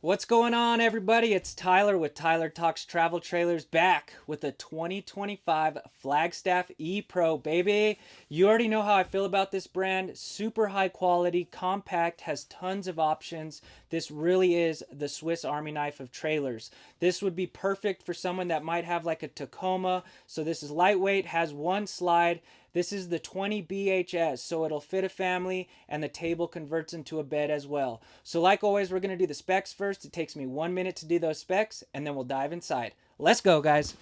What's going on, everybody? It's Tyler with Tyler Talks Travel Trailers, back with the 2025 Flagstaff E-Pro, baby. You already know how I feel about this brand. Super high quality, compact, has tons of options. This really is the Swiss Army knife of trailers. This would be perfect for someone that might have like a Tacoma. So this is lightweight, has one slide. This is the 20 BHS, so it'll fit a family, and the table converts into a bed as well. So like always, we're going to do the specs first. It takes me 1 minute to do those specs, and then we'll dive inside. Let's go, guys.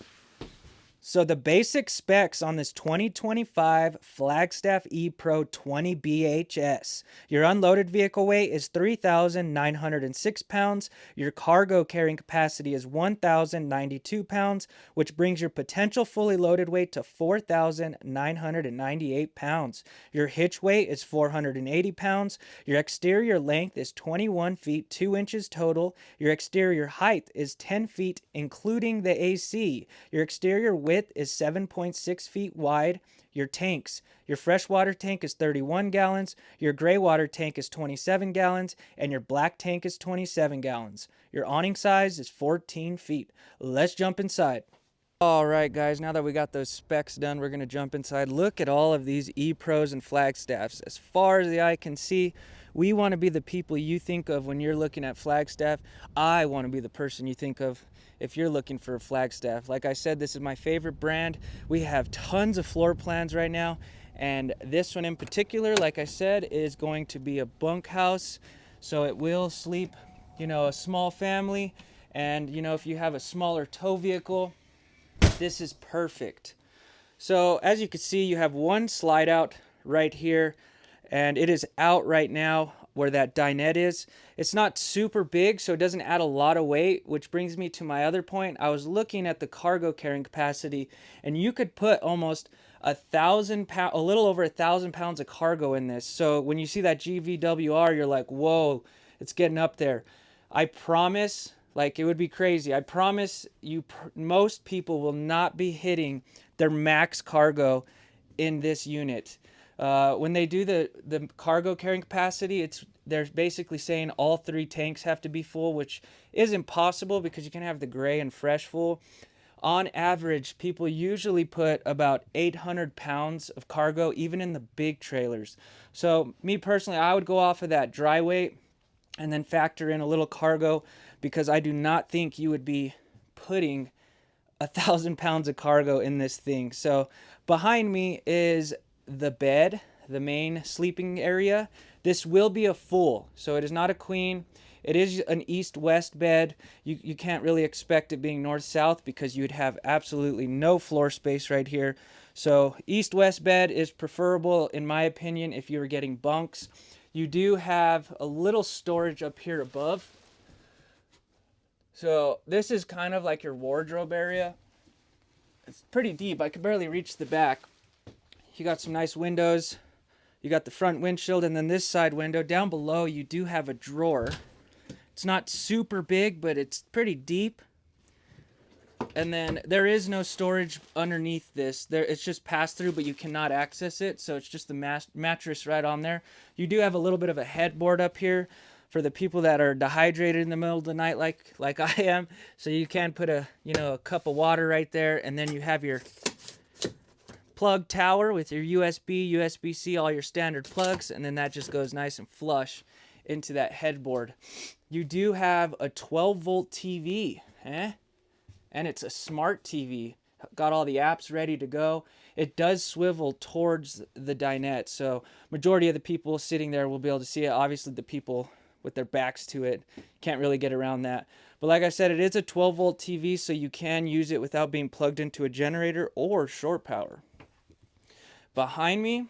So the basic specs on this 2025 Flagstaff E-Pro 20 BHS. Your unloaded vehicle weight is 3,906 pounds. Your cargo carrying capacity is 1,092 pounds, which brings your potential fully loaded weight to 4,998 pounds. Your hitch weight is 480 pounds. Your exterior length is 21 feet 2 inches total. Your exterior height is 10 feet, including the AC. Your exterior width is 7.6 feet wide. Your tanks, your freshwater tank is 31 gallons, your gray water tank is 27 gallons, and your black tank is 27 gallons. Your awning size is 14 feet. Let's jump inside. All right, guys, now that we got those specs done, we're going to jump inside. Look at all of these E-Pros and Flagstaffs. As far as the eye can see, we want to be the people you think of when you're looking at Flagstaff. I want to be the person you think of if you're looking for a Flagstaff. Like I said, this is my favorite brand. We have tons of floor plans right now, and this one in particular, like I said, is going to be a bunkhouse. So it will sleep, a small family, and, if you have a smaller tow vehicle, this is perfect. So as you can see, you have one slide out right here, and it is out right now where that dinette is. It's not super big, so it doesn't add a lot of weight, which brings me to my other point. I was looking at the cargo carrying capacity, and you could put almost 1,000 pounds, a little over 1,000 pounds of cargo in this. So when you see that GVWR, you're like, whoa, it's getting up there. I promise, like, it would be crazy. I promise you, most people will not be hitting their max cargo in this unit. When they do the cargo carrying capacity, they're basically saying all 3 tanks have to be full, which is impossible because you can have the gray and fresh full. On average, people usually put about 800 pounds of cargo, even in the big trailers. So me personally, I would go off of that dry weight and then factor in a little cargo, because I do not think you would be putting 1,000 pounds of cargo in this thing. So behind me is the bed, the main sleeping area. This will be a full, so it is not a queen. It is an east-west bed. You can't really expect it being north-south because you'd have absolutely no floor space right here. So east-west bed is preferable, in my opinion, if you were getting bunks. You do have a little storage up here above. So this is kind of like your wardrobe area. It's pretty deep. I could barely reach the back. You got some nice windows. You got the front windshield, and then this side window. Down below, you do have a drawer. It's not super big, but it's pretty deep. And then there is no storage underneath this. It's just pass through, but you cannot access it. So it's just the mattress right on there. You do have a little bit of a headboard up here for the people that are dehydrated in the middle of the night, like I am. So you can put a cup of water right there, and then you have your plug tower with your USB, USB-C, all your standard plugs, and then that just goes nice and flush into that headboard. You do have a 12-volt TV, and it's a smart TV. Got all the apps ready to go. It does swivel towards the dinette, so majority of the people sitting there will be able to see it. Obviously, the people with their backs to it can't really get around that. But like I said, it is a 12-volt TV, so you can use it without being plugged into a generator or short power. Behind me,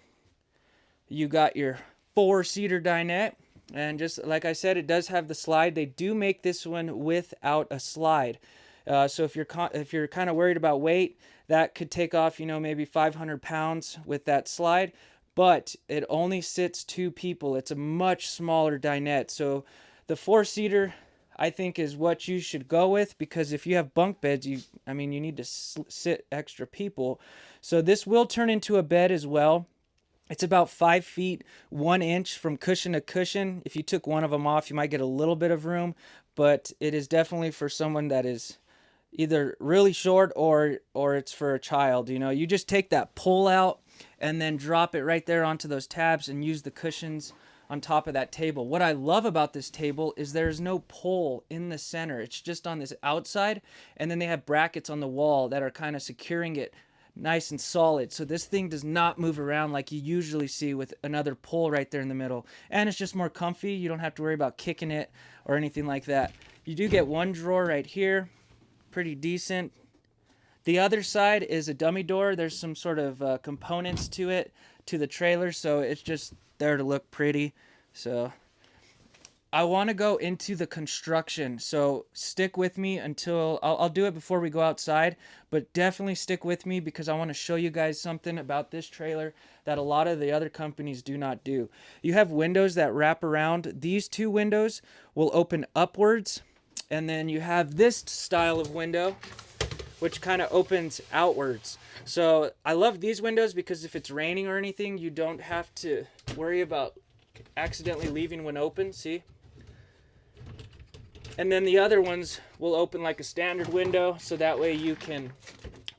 you got your 4-seater dinette. And just like I said, it does have the slide. They do make this one without a slide. So if you're kind of worried about weight, that could take off, maybe 500 pounds with that slide. But it only sits 2 people. It's a much smaller dinette. So the 4-seater, I think, is what you should go with, because if you have bunk beds, you need to sit extra people. So this will turn into a bed as well. It's about 5 feet 1 inch from cushion to cushion. If you took one of them off, you might get a little bit of room, but it is definitely for someone that is either really short or it's for a child. You know, you just take that pull out and then drop it right there onto those tabs and use the cushions on top of that table. What I love about this table is there's no pole in the center. It's just on this outside, and then they have brackets on the wall that are kind of securing it nice and solid. So this thing does not move around like you usually see with another pole right there in the middle. And it's just more comfy. You don't have to worry about kicking it or anything like that. You do get one drawer right here. Pretty decent. The other side is a dummy door. There's some sort of components to it, to the trailer, so it's just there to look pretty. So I want to go into the construction, so stick with me until I'll do it before we go outside, but definitely stick with me because I want to show you guys something about this trailer that a lot of the other companies do not do. You have windows that wrap around. These two windows will open upwards, and then you have this style of window which kind of opens outwards. So I love these windows because if it's raining or anything, you don't have to worry about accidentally leaving one open, see? And then the other ones will open like a standard window, so that way you can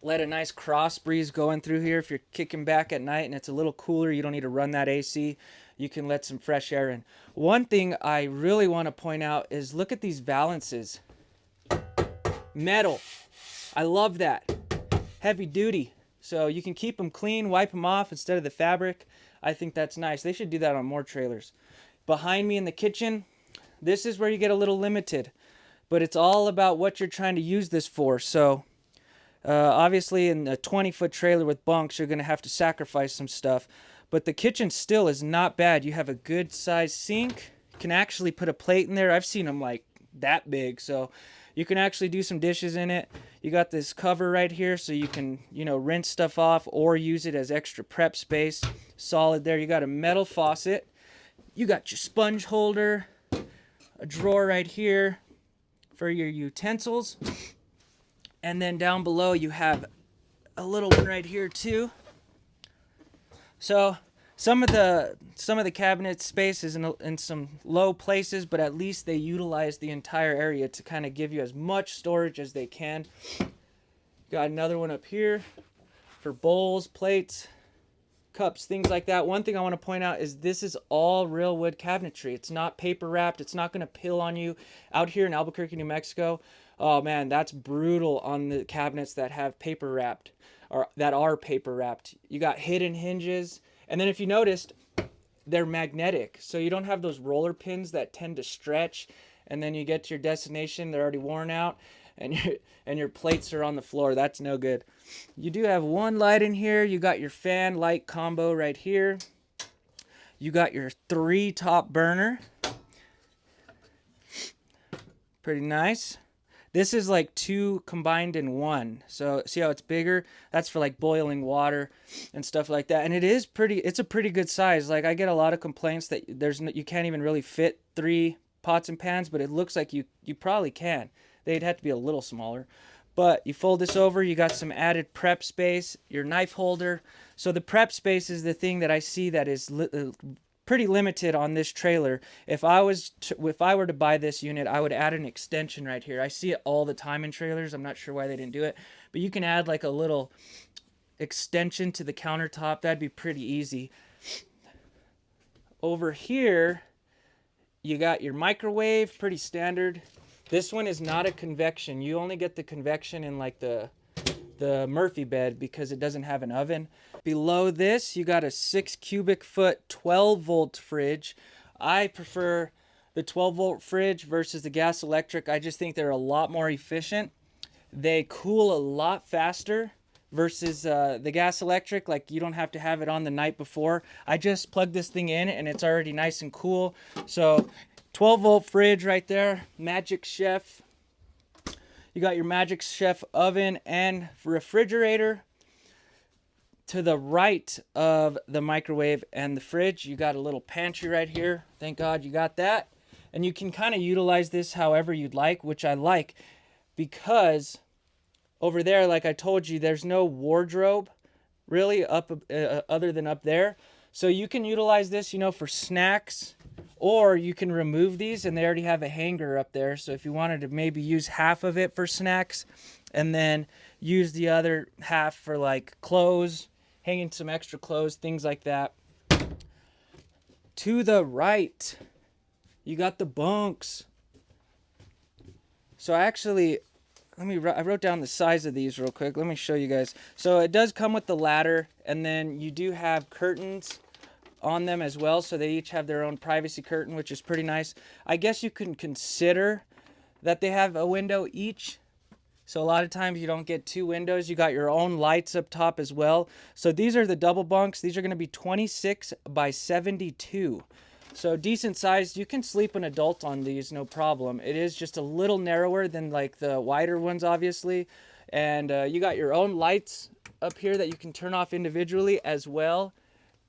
let a nice cross breeze go in through here. If you're kicking back at night and it's a little cooler, you don't need to run that AC. You can let some fresh air in. One thing I really want to point out is look at these valances. Metal. I love that. Heavy duty. So you can keep them clean, wipe them off instead of the fabric. I think that's nice. They should do that on more trailers. Behind me in the kitchen, this is where you get a little limited. But it's all about what you're trying to use this for. So obviously in a 20-foot trailer with bunks, you're going to have to sacrifice some stuff. But the kitchen still is not bad. You have a good sized sink. You can actually put a plate in there. I've seen them like that big. So you can actually do some dishes in it. You got this cover right here so you can, you know, rinse stuff off or use it as extra prep space. Solid there. You got a metal faucet. You got your sponge holder. A drawer right here for your utensils. And then down below you have a little one right here too. So some of the cabinet space is in some low places, but at least they utilize the entire area to kind of give you as much storage as they can. Got another one up here for bowls, plates, cups, things like that. One thing I want to point out is this is all real wood cabinetry. It's not paper wrapped. It's not going to pill on you. Out here in Albuquerque, New Mexico, oh man, that's brutal on the cabinets that have paper wrapped or that are paper wrapped. You got hidden hinges. And then if you noticed, they're magnetic. So you don't have those roller pins that tend to stretch. And then you get to your destination, they're already worn out. And your plates are on the floor. That's no good. You do have one light in here. You got your fan light combo right here. You got your 3 top burner. Pretty nice. This is like 2 combined in 1. So see how it's bigger? That's for like boiling water and stuff like that. And it's a pretty good size. Like I get a lot of complaints that you can't even really fit 3 pots and pans, but it looks like you probably can. They'd have to be a little smaller. But you fold this over, you got some added prep space, your knife holder. So the prep space is the thing that I see that is pretty limited on this trailer. If I were to buy this unit, I would add an extension right here. I see it all the time in trailers. I'm not sure why they didn't do it, but you can add like a little extension to the countertop. That'd be pretty easy. Over here, you got your microwave, pretty standard. This one is not a convection. You only get the convection in like the Murphy bed because it doesn't have an oven. Below this, you got a 6 cubic foot 12 volt fridge. I prefer the 12 volt fridge versus the gas electric. I just think they're a lot more efficient. They cool a lot faster versus the gas electric. Like you don't have to have it on the night before. I just plug this thing in and it's already nice and cool. So 12 volt fridge right there, Magic Chef. You got your Magic Chef oven and refrigerator. To the right of the microwave and the fridge, you got a little pantry right here. Thank God you got that. And you can kind of utilize this however you'd like, which I like because over there, like I told you, there's no wardrobe really up other than up there. So you can utilize this, you know, for snacks, or you can remove these and they already have a hanger up there. So if you wanted to maybe use half of it for snacks and then use the other half for like clothes, hanging some extra clothes, things like that. To the right, you got the bunks. So actually, I wrote down the size of these real quick. Let me show you guys. So it does come with the ladder, and then you do have curtains on them as well. So they each have their own privacy curtain, which is pretty nice. I guess you can consider that they have a window each. So a lot of times you don't get two windows. You got your own lights up top as well. So these are the double bunks. These are going to be 26 by 72. So decent sized. You can sleep an adult on these, no problem. It is just a little narrower than like the wider ones, obviously. And you got your own lights up here that you can turn off individually, as well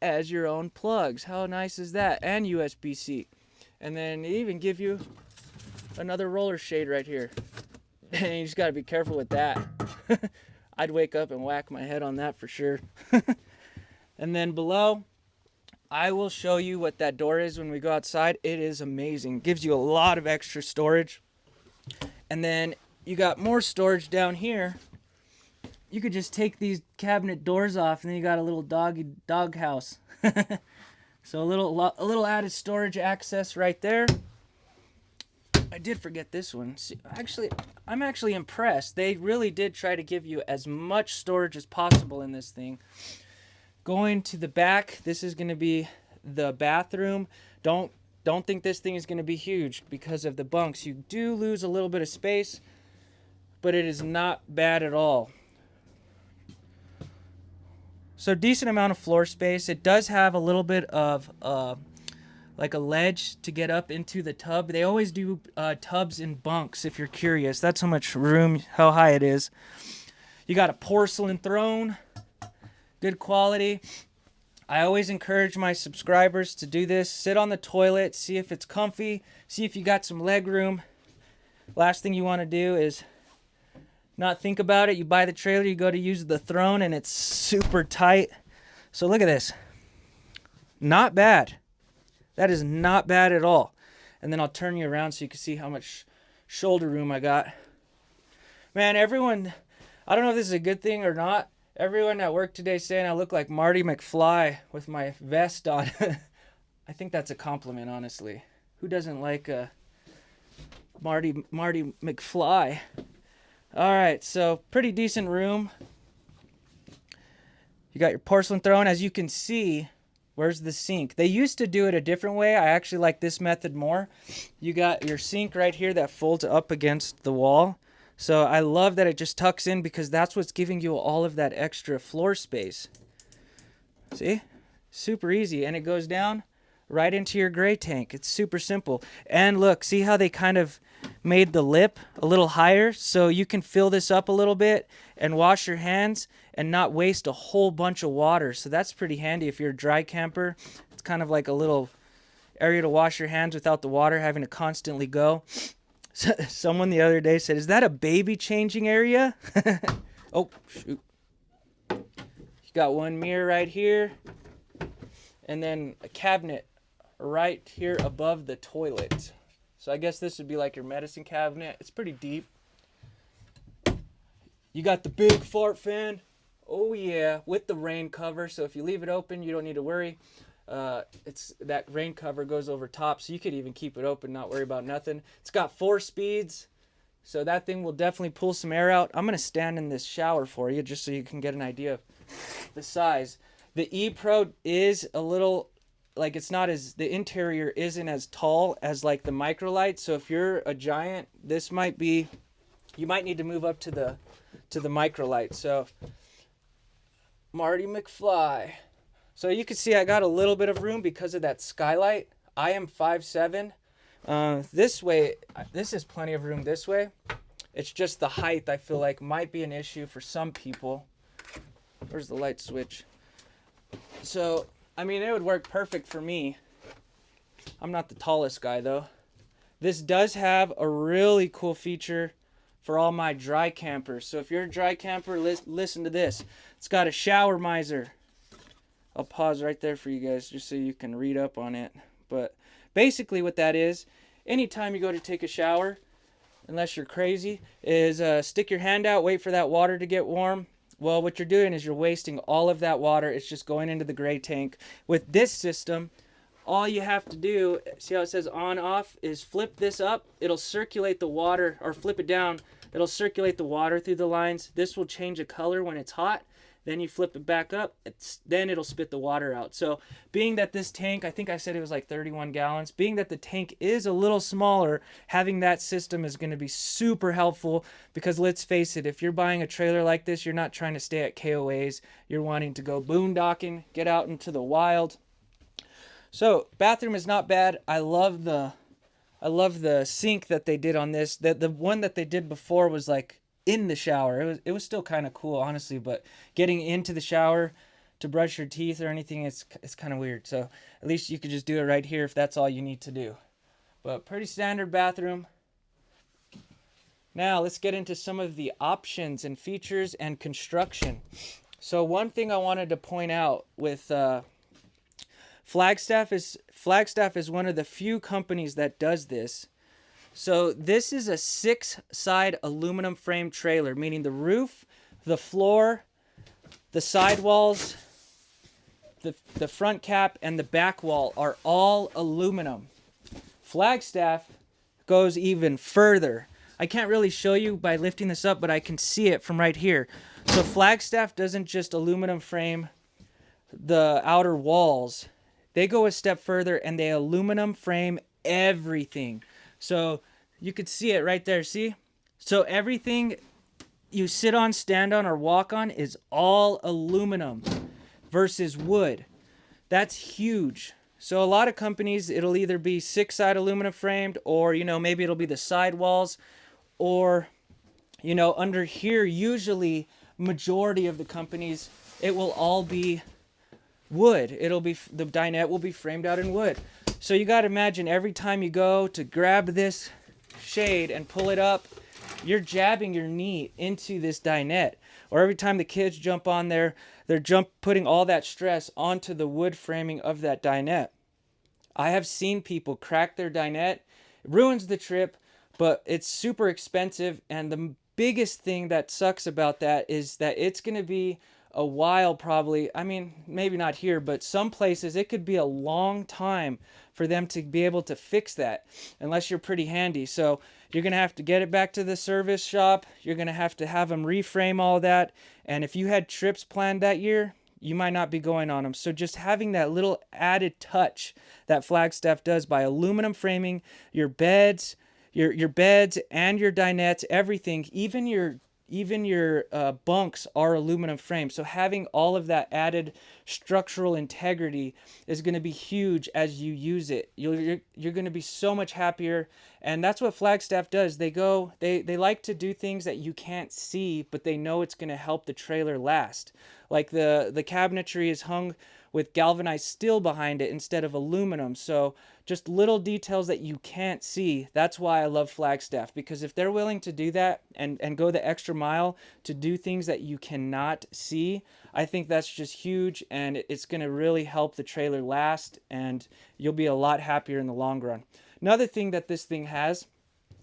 as your own plugs. How nice is that? And USB-C. And then they even give you another roller shade right here. And you just got to be careful with that. I'd wake up and whack my head on that for sure. And then below, I will show you what that door is when we go outside. It is amazing. Gives you a lot of extra storage. And then you got more storage down here. You could just take these cabinet doors off, and then you got a little dog house. So a little added storage access right there. I did forget this one. See, I'm actually impressed. They really did try to give you as much storage as possible in this thing. Going to the back, this is going to be the bathroom. Don't think this thing is going to be huge because of the bunks. You do lose a little bit of space, but it is not bad at all. So decent amount of floor space. It does have a little bit of like a ledge to get up into the tub. They always do tubs in bunks, if you're curious. That's how much room, how high it is. You got a porcelain throne. Good quality. I always encourage my subscribers to do this. Sit on the toilet, see if it's comfy, see if you got some leg room. Last thing you want to do is not think about it. You buy the trailer, you go to use the throne, and it's super tight. So look at this. Not bad. That is not bad at all. And then I'll turn you around so you can see how much shoulder room I got. Man, everyone, I don't know if this is a good thing or not. Everyone at work today saying I look like Marty McFly with my vest on. I think that's a compliment, honestly. Who doesn't like Marty McFly? All right, so pretty decent room. You got your porcelain throne. As you can see, where's the sink? They used to do it a different way. I actually like this method more. You got your sink right here that folds up against the wall. So I love that it just tucks in because that's what's giving you all of that extra floor space. See? Super easy. And it goes down right into your gray tank. It's super simple. And look, see how they kind of made the lip a little higher? So you can fill this up a little bit and wash your hands and not waste a whole bunch of water. So that's pretty handy if you're a dry camper. It's kind of like a little area to wash your hands without the water having to constantly go. Someone the other day said, "Is that a baby changing area?" Oh, shoot. You got one mirror right here. And then a cabinet right here above the toilet. So I guess this would be like your medicine cabinet. It's pretty deep. You got the big fart fan. Oh yeah, with the rain cover. So if you leave it open, you don't need to worry. It's that rain cover goes over top, so you could even keep it open, not worry about nothing. It's got 4 speeds, so that thing will definitely pull some air out. I'm gonna stand in this shower for you just so you can get an idea of the size. The E Pro is a little, like, it's not as, the interior isn't as tall as like the Microlight. So if you're a giant, this might be, you might need to move up to the Microlight. So Marty McFly. So you can see I got a little bit of room because of that skylight. I am 5'7". This way, this is plenty of room this way. It's just the height I feel like might be an issue for some people. Where's the light switch? So, I mean, it would work perfect for me. I'm not the tallest guy though. This does have a really cool feature for all my dry campers. So if you're a dry camper, listen to this. It's got a shower miser. I'll pause right there for you guys just so you can read up on it. But basically what that is, anytime you go to take a shower, unless you're crazy, is stick your hand out, wait for that water to get warm. Well, what you're doing is you're wasting all of that water. It's just going into the gray tank. With this system, all you have to do, see how it says on off, is flip this up. It'll circulate the water, or flip it down. It'll circulate the water through the lines. This will change a color when it's hot. Then you flip it back up, then it'll spit the water out. So being that this tank, I think I said it was like 31 gallons, being that the tank is a little smaller, having that system is going to be super helpful, because let's face it, if you're buying a trailer like this, you're not trying to stay at KOAs. You're wanting to go boondocking, get out into the wild. So bathroom is not bad. I love the sink that they did on this. The one that they did before was like in the shower. It was still kind of cool, honestly, but getting into the shower to brush your teeth or anything, it's kind of weird. So at least you could just do it right here if that's all you need to do. But pretty standard bathroom. Now let's get into some of the options and features and construction. So one thing I wanted to point out with Flagstaff is one of the few companies that does this. So this is a 6-side aluminum frame trailer, meaning the roof, the floor, the sidewalls, the front cap, and the back wall are all aluminum. Flagstaff goes even further. I can't really show you by lifting this up, but I can see it from right here. So Flagstaff doesn't just aluminum frame the outer walls. They go a step further and they aluminum frame everything. So you could see it right there, see? So everything you sit on, stand on, or walk on is all aluminum versus wood. That's huge. So a lot of companies, it'll either be 6-side aluminum framed, or, you know, maybe it'll be the sidewalls, or, you know, under here, usually majority of the companies, it will all be wood. It'll be, the dinette will be framed out in wood. So you got to imagine every time you go to grab this shade and pull it up, you're jabbing your knee into this dinette. Or every time the kids jump on there, they're putting all that stress onto the wood framing of that dinette. I have seen people crack their dinette. It ruins the trip, but it's super expensive. And the biggest thing that sucks about that is that it's going to be a while, probably. I mean, maybe not here, but some places it could be a long time for them to be able to fix that, unless you're pretty handy. So you're going to have to get it back to the service shop. You're going to have them reframe all that. And if you had trips planned that year, you might not be going on them. So just having that little added touch that Flagstaff does by aluminum framing your beds, your beds and your dinettes, everything, even your bunks are aluminum framed. So having all of that added structural integrity is going to be huge as you use it. You're going to be so much happier. And that's what Flagstaff does. They like to do things that you can't see, but they know it's going to help the trailer last. Like the cabinetry is hung with galvanized steel behind it instead of aluminum. So just little details that you can't see. That's why I love Flagstaff, because if they're willing to do that and go the extra mile to do things that you cannot see, I think that's just huge, and it's going to really help the trailer last, and you'll be a lot happier in the long run. Another thing that this thing has,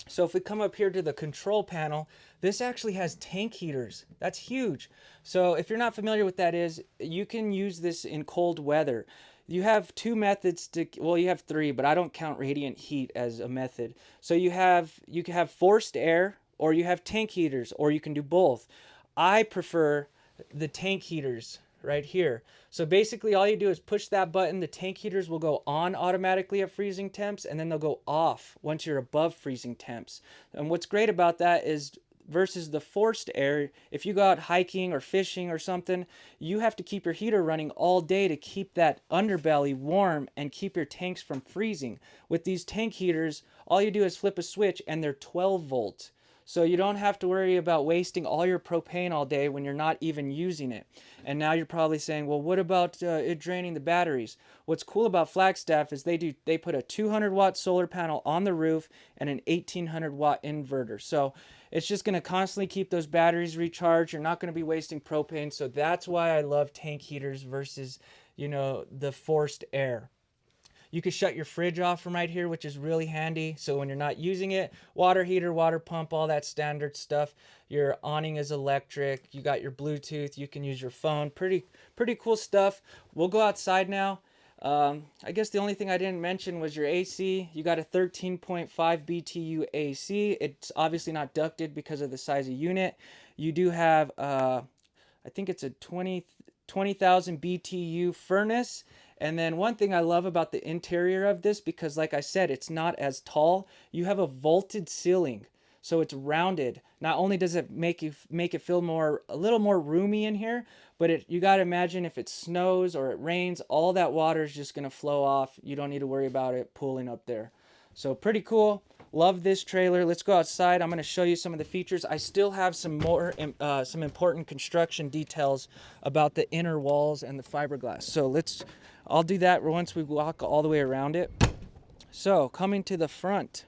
so if we come up here to the control panel, this actually has tank heaters. That's huge. So if you're not familiar with that is, you can use this in cold weather. You have two methods to, well, you have three, but I don't count radiant heat as a method. So you can have forced air, or you have tank heaters, or you can do both. I prefer the tank heaters right here. So basically all you do is push that button, the tank heaters will go on automatically at freezing temps, and then they'll go off once you're above freezing temps. And what's great about that is, versus the forced air, if you go out hiking or fishing or something, you have to keep your heater running all day to keep that underbelly warm and keep your tanks from freezing. With these tank heaters, all you do is flip a switch and they're 12 volt. So you don't have to worry about wasting all your propane all day when you're not even using it. And now you're probably saying, well, what about it draining the batteries? What's cool about Flagstaff is they put a 200 watt solar panel on the roof and an 1800 watt inverter. So it's just going to constantly keep those batteries recharged. You're not going to be wasting propane. So that's why I love tank heaters versus you know, the forced air. You can shut your fridge off from right here, which is really handy. So when you're not using it, water heater, water pump, all that standard stuff. Your awning is electric. You got your Bluetooth. You can use your phone. Pretty cool stuff. We'll go outside now. I guess the only thing I didn't mention was your AC. You got a 13.5 BTU AC. It's obviously not ducted because of the size of unit. You do have, I think it's a 20,000 BTU furnace. And then one thing I love about the interior of this, because like I said, it's not as tall, you have a vaulted ceiling. So it's rounded. Not only does it make it feel a little more roomy in here, but you got to imagine if it snows or it rains, all that water is just going to flow off. You don't need to worry about it pooling up there. So pretty cool. Love this trailer. Let's go outside. I'm going to show you some of the features. I still have some some important construction details about the inner walls and the fiberglass. So I'll do that once we walk all the way around it. So coming to the front,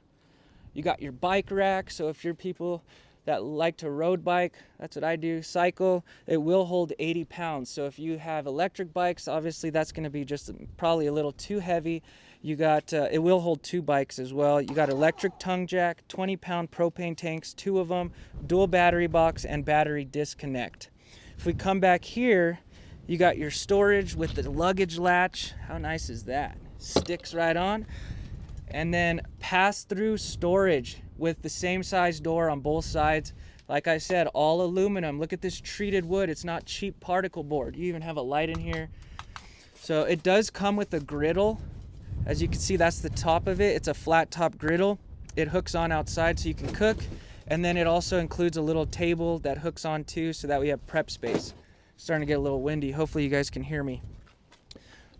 you got your bike rack. So if you're people that like to road bike, that's what I do, cycle, it will hold 80 pounds. So if you have electric bikes, obviously that's going to be just probably a little too heavy. You got, it will hold 2 bikes as well. You got electric tongue jack, 20-pound propane tanks, 2 of them, dual battery box, and battery disconnect. If we come back here, you got your storage with the luggage latch. How nice is that? Sticks right on. And then pass-through storage with the same size door on both sides. Like I said, all aluminum. Look at this treated wood. It's not cheap particle board. You even have a light in here. So it does come with a griddle. As you can see, that's the top of it. It's a flat top griddle. It hooks on outside so you can cook. And then it also includes a little table that hooks on too, so that we have prep space. Starting to get a little windy. Hopefully you guys can hear me.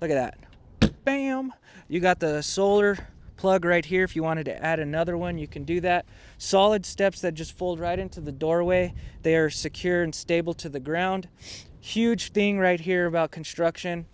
Look at that. Bam! You got the solar plug right here. If you wanted to add another one, you can do that. Solid steps that just fold right into the doorway. They are secure and stable to the ground. Huge thing right here about construction.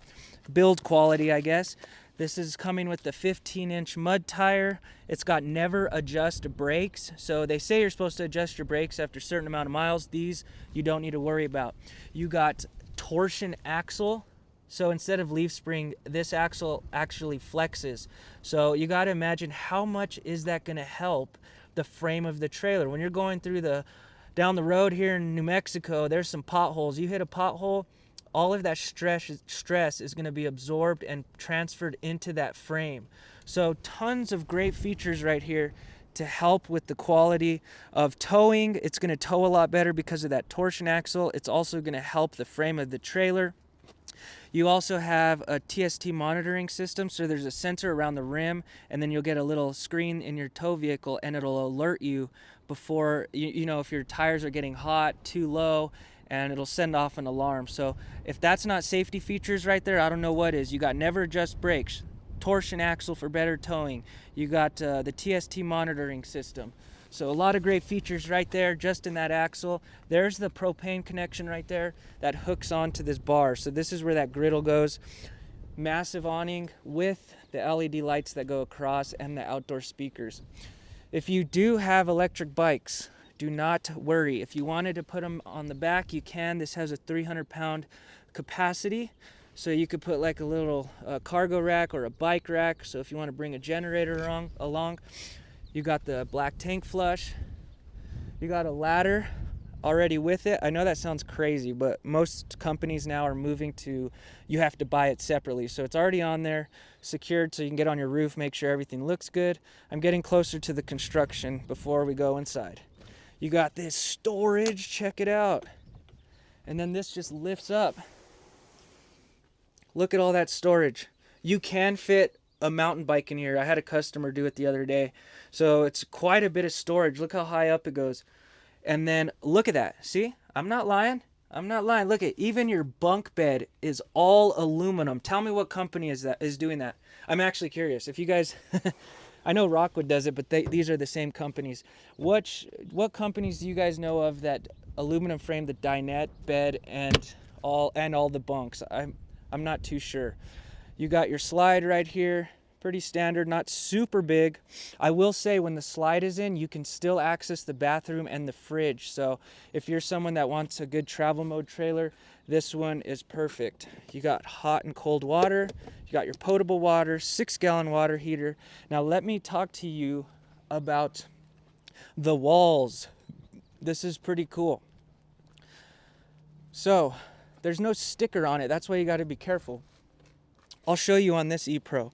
Build quality, I guess. This is coming with the 15-inch mud tire. It's got never adjust brakes. So they say you're supposed to adjust your brakes after a certain amount of miles. These you don't need to worry about. You got torsion axle. So instead of leaf spring, this axle actually flexes. So you got to imagine how much is that going to help the frame of the trailer. When you're going through down the road here in New Mexico, there's some potholes. You hit a pothole, all of that stress is going to be absorbed and transferred into that frame. So tons of great features right here to help with the quality of towing. It's going to tow a lot better because of that torsion axle. It's also going to help the frame of the trailer. You also have a TST monitoring system, so there's a sensor around the rim, and then you'll get a little screen in your tow vehicle, and it'll alert you before, you know, if your tires are getting hot, too low, and it'll send off an alarm. So if that's not safety features right there, I don't know what is. You got never adjust brakes, torsion axle for better towing. You got the TST monitoring system. So a lot of great features right there just in that axle. There's the propane connection right there that hooks onto this bar. So this is where that griddle goes. Massive awning with the LED lights that go across and the outdoor speakers. If you do have electric bikes, do not worry. If you wanted to put them on the back, you can. This has a 300-pound capacity. So you could put like a little cargo rack or a bike rack. So if you want to bring a generator along, you got the black tank flush. You got a ladder already with it. I know that sounds crazy, but most companies now are moving to, you have to buy it separately. So it's already on there, secured, so you can get on your roof, make sure everything looks good. I'm getting closer to the construction before we go inside. You got this storage, check it out. And then this just lifts up. Look at all that storage. You can fit a mountain bike in here. I had a customer do it the other day. So it's quite a bit of storage. Look how high up it goes. And then look at that. See? I'm not lying. I'm not lying. Look at, even your bunk bed is all aluminum. Tell me what company is doing that. I'm actually curious. If you guys I know Rockwood does it, but these are the same companies. What companies do you guys know of that aluminum frame the dinette bed and all the bunks? I'm not too sure. You got your slide right here. Pretty standard, not super big. I will say when the slide is in, you can still access the bathroom and the fridge. So if you're someone that wants a good travel mode trailer, this one is perfect. You got hot and cold water, you got your potable water, 6-gallon water heater. Now let me talk to you about the walls. This is pretty cool. So there's no sticker on it. That's why you got to be careful. I'll show you on this ePro.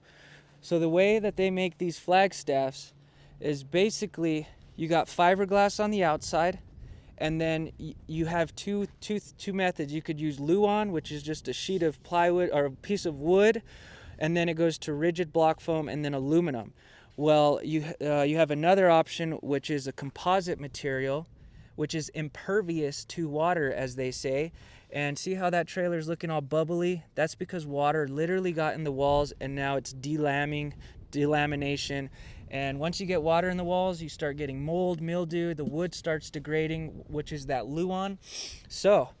So the way that they make these Flagstaffs is basically you got fiberglass on the outside, and then you have two methods. You could use Luan, which is just a sheet of plywood or a piece of wood, and then it goes to rigid block foam and then aluminum. Well, you have another option, which is a composite material, which is impervious to water, as they say. And see how that trailer is looking all bubbly? That's because water literally got in the walls, and now it's delamination. And once you get water in the walls, you start getting mold, mildew, the wood starts degrading, which is that Luan. So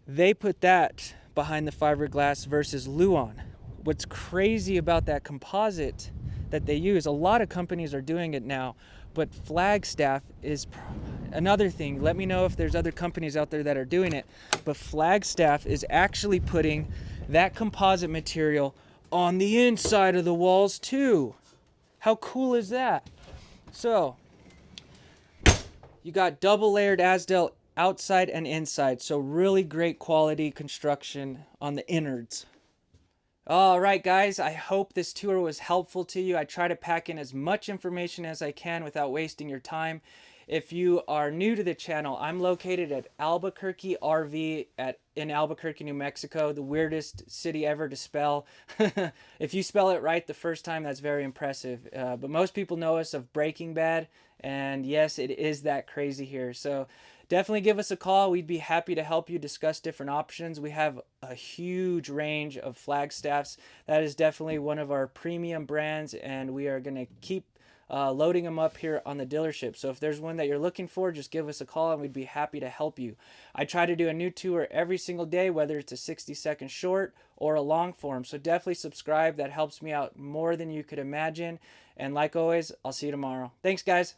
they put that behind the fiberglass versus Luan. What's crazy about that composite that they use, a lot of companies are doing it now, but Flagstaff is another thing. Let me know if there's other companies out there that are doing it, but Flagstaff is actually putting that composite material on the inside of the walls too. How cool is that? So you got double layered Asdel outside and inside, so really great quality construction on the innards. All right, guys, I hope this tour was helpful to you. I try to pack in as much information as I can without wasting your time. If you are new to the channel, I'm located at ALBUQUERQUE RV in Albuquerque, New Mexico, the weirdest city ever to spell. If you spell it right the first time, that's very impressive. But most people know us of Breaking Bad, and yes, it is that crazy here. So definitely give us a call. We'd be happy to help you discuss different options. We have a huge range of Flagstaffs. That is definitely one of our premium brands, and we are going to keep loading them up here on the dealership. So if there's one that you're looking for, just give us a call and we'd be happy to help you. I try to do a new tour every single day, whether it's a 60-second short or a long form. So definitely subscribe. That helps me out more than you could imagine. And like always, I'll see you tomorrow. Thanks, guys.